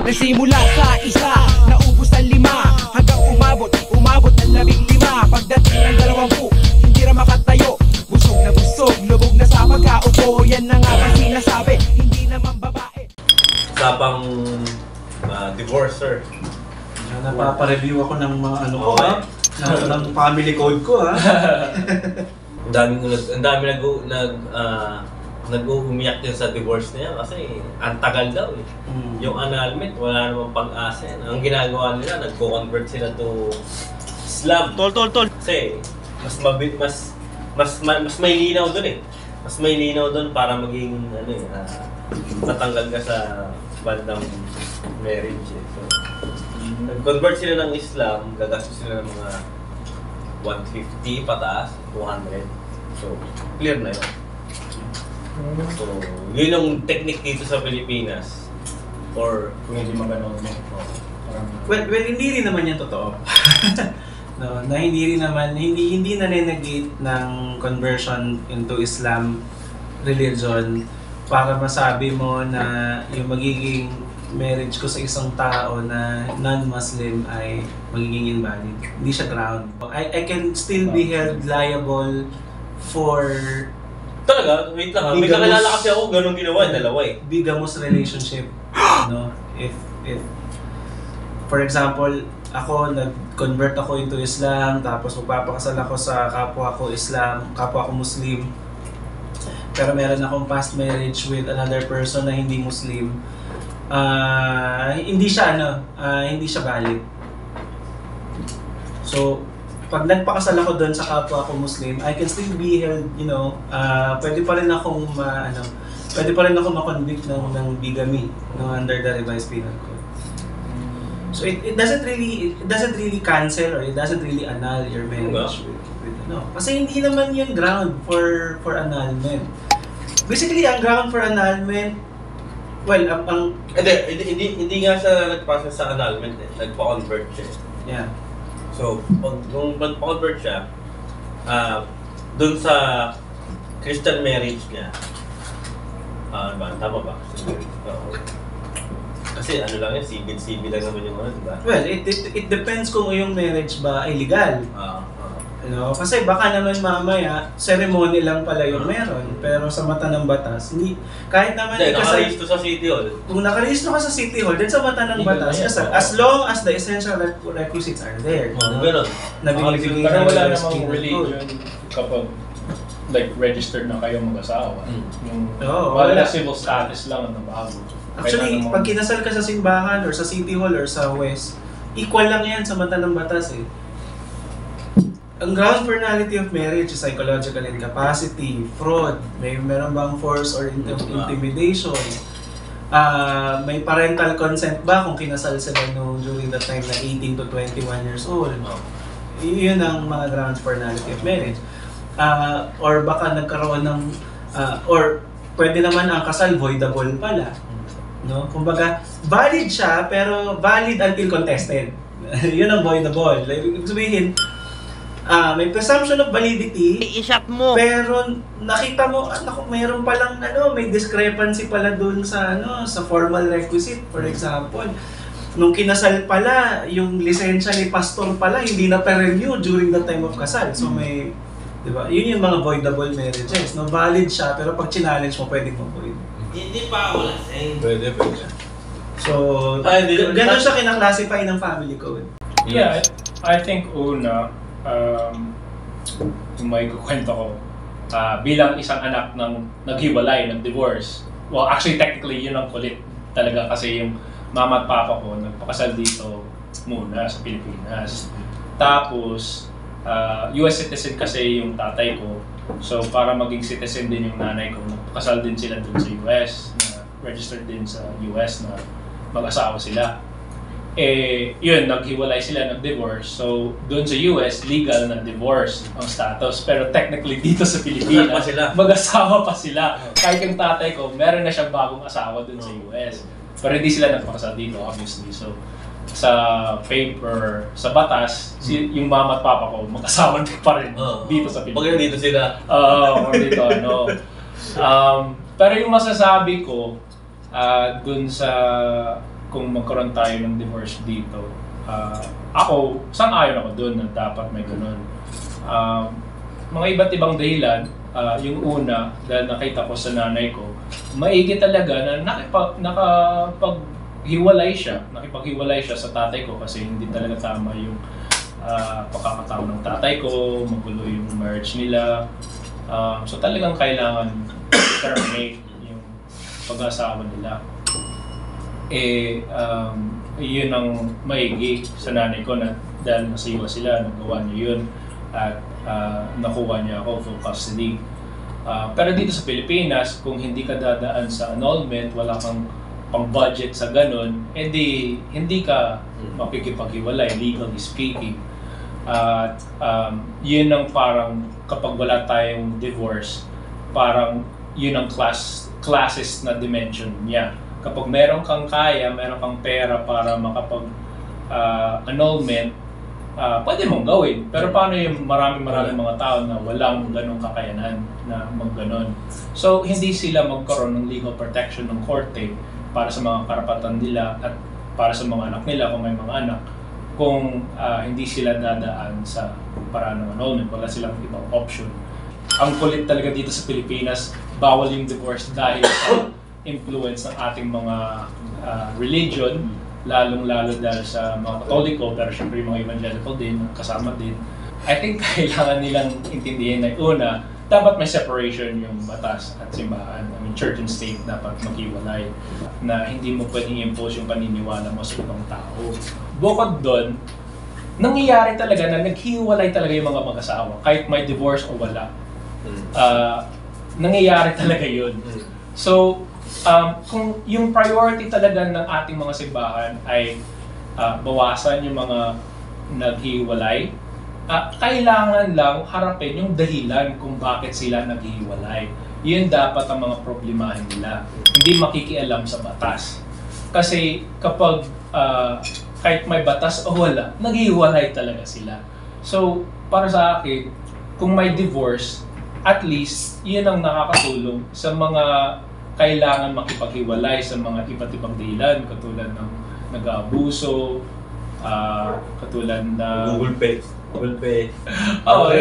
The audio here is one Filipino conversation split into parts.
Nagsimula sa isa, naubos ang 5, hanggang umabot ng 15. Pagdating ng 20, hindi na makatayo. Busog na busog, lubog na sa pagkaupo. Yan na nga ba sinasabi, hindi naman babae. Sabang divorcer. Napapa-review ako ng mga ano ko ng family code ko ha. Ang dami nag-umiyak din sa divorce niya kasi ang tagal daw eh. Yung annulment, wala namang pag-asa yan. Ang ginagawa nila, nagko-convert sila to Islam. Tol. Kasi mas may linaw doon eh. Mas may linaw doon para maging matanggal ka sa bandang marriage eh. So, nag-convert sila ng Islam, gagastos sila ng mga 150 pataas, 200. So, clear na yun. So, yun ang technique dito sa Pilipinas. Or, kung hindi magano'n well, hindi rin naman yan totoo. No, na hindi na-negate ng conversion into Islam religion para masabi mo na yung magiging marriage ko sa isang tao na non-Muslim ay magiging invalid. Hindi siya ground. I can still be held liable for talaga, wait lang ha. May kakilala kasi ako, ganun ginawa, dalawa eh. Bigamous relationship. No? If for example, ako nag-convert ako into Islam, tapos magpapakasal ako sa kapwa ko Islam, kapwa ko Muslim. Pero meron akong past marriage with another person na hindi Muslim. Hindi siya valid. So, pag nagpakasal ako doon sa kapwa ko Muslim, I can still be held, pwede pa rin akong ma-convict ng bigamy under the revised penal code. So it doesn't really cancel or it doesn't really annul your marriage with kasi hindi naman yung ground for annulment. Basically, ang ground for annulment, well, hindi nga siya nagpasa sa annulment eh. Nagpa-convert siya. Yeah. So, nung nagpa-convert siya, dun sa Christian marriage niya, tama ba? Kasi ano lang yan, civil lang naman yung diba? Well, it depends kung yung marriage ba ay legal. Kasi baka naman mamaya, ceremony lang pala yung meron, pero sa mata ng batas, kahit naman nakarehistro sa City Hall. Kung nakarehistro ka sa City Hall, din sa mata ng batas, as long as the essential requisites are there. Ganun. Nabibigay Pero ng wala US namang Penal religion kapag registered na kayo mag-asawa. Wala. Civil status lang ang nabago. Actually, pag kinasal ka sa simbahan or sa City Hall or sa West, equal lang yan sa mata ng batas eh. Ang ground for nullity of marriage is psychological incapacity, fraud, meron bang force or intimidation, may parental consent ba kung kinasal sila during the time na 18 to 21 years old. Yun ang mga grounds for nullity of marriage. Or baka nagkaroon ng, or pwede naman ang kasal voidable pala. No? Kumbaga, valid siya pero valid until contested. Yun ang voidable. Ibig sabihin, may presumption of validity, I-shot mo. pero nakita mo, mayroon palang may discrepancy pala dun sa sa formal requisite. For example, nung kinasal pala, yung lisensya ni pastor pala hindi na pa-renew during the time of kasal. So may, 'di ba? Yun yung mga voidable marriages. No, valid siya pero pag challenge mo pwedeng ma-void. Hindi pa ako lasing. Pwede. So, ganun siya kinaklasify ng family code. Yeah, I think yung may kukwento ko, bilang isang anak ng naghiwalay, nag-divorce. Well, actually, technically, yun ang kulit talaga kasi yung mama at papa ko nagpakasal dito muna sa Pilipinas. Tapos, US citizen kasi yung tatay ko. So, para maging citizen din yung nanay ko, nagpakasal din sila dun sa US, na registered din sa US na mag-asawa sila. Yun, naghiwalay sila, nag-divorce. So, doon sa US, legal na divorce ang status. Pero technically, dito sa Pilipinas, mag-asawa pa sila. Kahit yung tatay ko, meron na siyang bagong asawa doon sa US. Pero hindi sila nagpakasal dito, obviously. So, sa paper, sa batas, yung mama at papa ko, mag-asawa pa rin dito sa Pilipinas. Pag dito sila. Dito, Pero yung masasabi ko, dun sa kung magkaroon tayo ng divorce dito, ako, sang-ayon ako doon na dapat may ganun. Mga iba't ibang dahilan, yung una, dahil nakita ko sa nanay ko, maigi talaga na nakipaghiwalay siya sa tatay ko kasi hindi talaga tama yung pagkakataon ng tatay ko, magulo yung marriage nila. So talagang kailangan terminate yung pag-asawa nila. Yun ang maigi sa nanay ko na dahil nasiwa sila, nagawa niya yun at nakuha niya ako full custody. Pero dito sa Pilipinas, kung hindi ka dadaan sa annulment, wala kang pang-budget sa ganun, edi hindi ka makikipaghiwalay, legally speaking. At yun ang parang kapag wala tayong divorce, parang yun ang classes na dimension niya. Kapag meron kang kaya, meron kang pera para makapag-annulment, pwede mong gawin. Pero paano yung maraming mga tao na walang ganong kakayanan na mag-ganon? So, hindi sila magkaroon ng legal protection ng korte para sa mga karapatan nila at para sa mga anak nila kung may mga anak kung hindi sila dadaan sa paraan ng annulment. Wala silang ibang option. Ang kulit talaga dito sa Pilipinas, bawal yung divorce dahil sa influence ng ating mga religion, lalong-lalo dahil sa mga Katoliko, pero syempre yung mga evangelical din, kasama din. I think kailangan nilang intindihin na una, dapat may separation yung batas at simbahan. I mean, church and state dapat maghiwalay na hindi mo pwedeng impose yung paniniwala mo sa ibang tao. Bukod doon, nangyayari talaga na naghiwalay talaga yung mga mag-asawa, kahit may divorce o wala. Nangyayari talaga yun. So, kung yung priority talaga ng ating mga simbahan ay bawasan yung mga naghiwalay, kailangan lang harapin yung dahilan kung bakit sila naghiwalay. Yun dapat ang mga problemahin nila. Hindi makikialam sa batas. Kasi kapag kahit may batas o wala, naghiwalay talaga sila. So, para sa akin, kung may divorce, at least, yun ang nakakatulong sa mga kailangan makipaghiwalay sa mga iba't ibang dahilan, katulad ng nag-aabuso, katulad na Google Pay,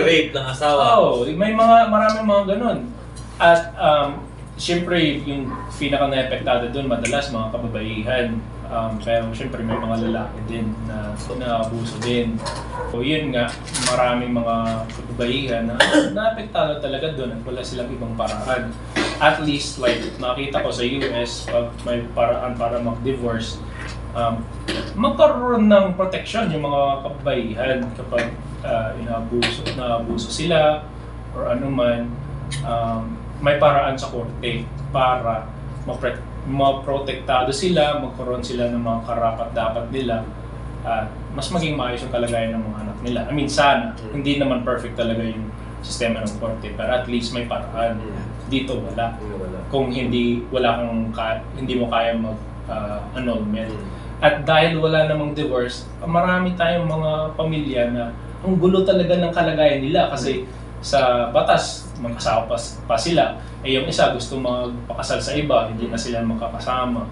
rape ng asawa. May maraming mga ganun. At siyempre, yung pinaka-naepektado doon, madalas mga kababaihan. Pero siyempre may mga lalaki din na naabuso din. So yun nga, maraming mga kababaihan na naepektado talaga doon at wala silang ibang paraan. At least, like nakita ko sa US, pag may paraan para mag-divorce, magkaroon ng protection yung mga kababaihan kapag inaabuso sila or anuman, may paraan sa korte para maprotektado sila, magkaroon sila ng mga karapat-dapat nila at mas maging maayos yung kalagayan ng mga anak nila. I mean, sana. Hindi naman perfect talaga yung sistema ng korte, pero at least may paraan. Dito wala. Kung hindi mo kaya mag-annulment. At dahil wala namang divorce, marami tayong mga pamilya na ang gulo talaga ng kalagayan nila kasi sa batas, mag-asawa pa sila. Yung isa gusto magpakasal sa iba, hindi na sila makakasama.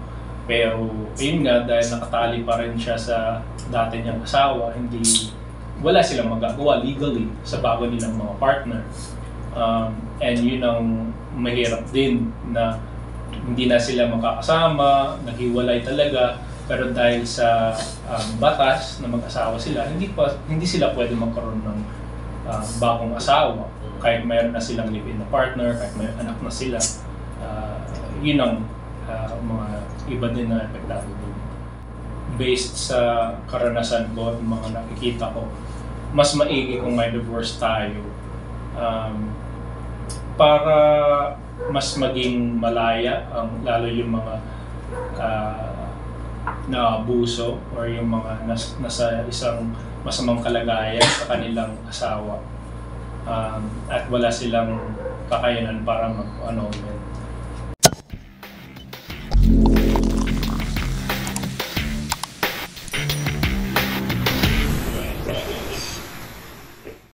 Pero yun nga, dahil nakatali pa rin siya sa dati niyang asawa, wala silang magagawa legally sa bago nilang mga partner. And yun ang mahirap din na hindi na sila makakasama, naghiwalay talaga. Pero dahil sa batas na mag-asawa sila, hindi sila pwede magkaroon ng bagong asawa. Kahit mayroon na silang live-in na partner, kahit may anak na sila, yun ang mga iba din na epektado din. Based sa karanasan ko at mga nakikita ko, mas maigi kung may divorce tayo para mas maging malaya lalo yung mga naabuso or yung mga nasa isang masamang kalagayan sa kanilang asawa at wala silang kakayanan para mag-annulment.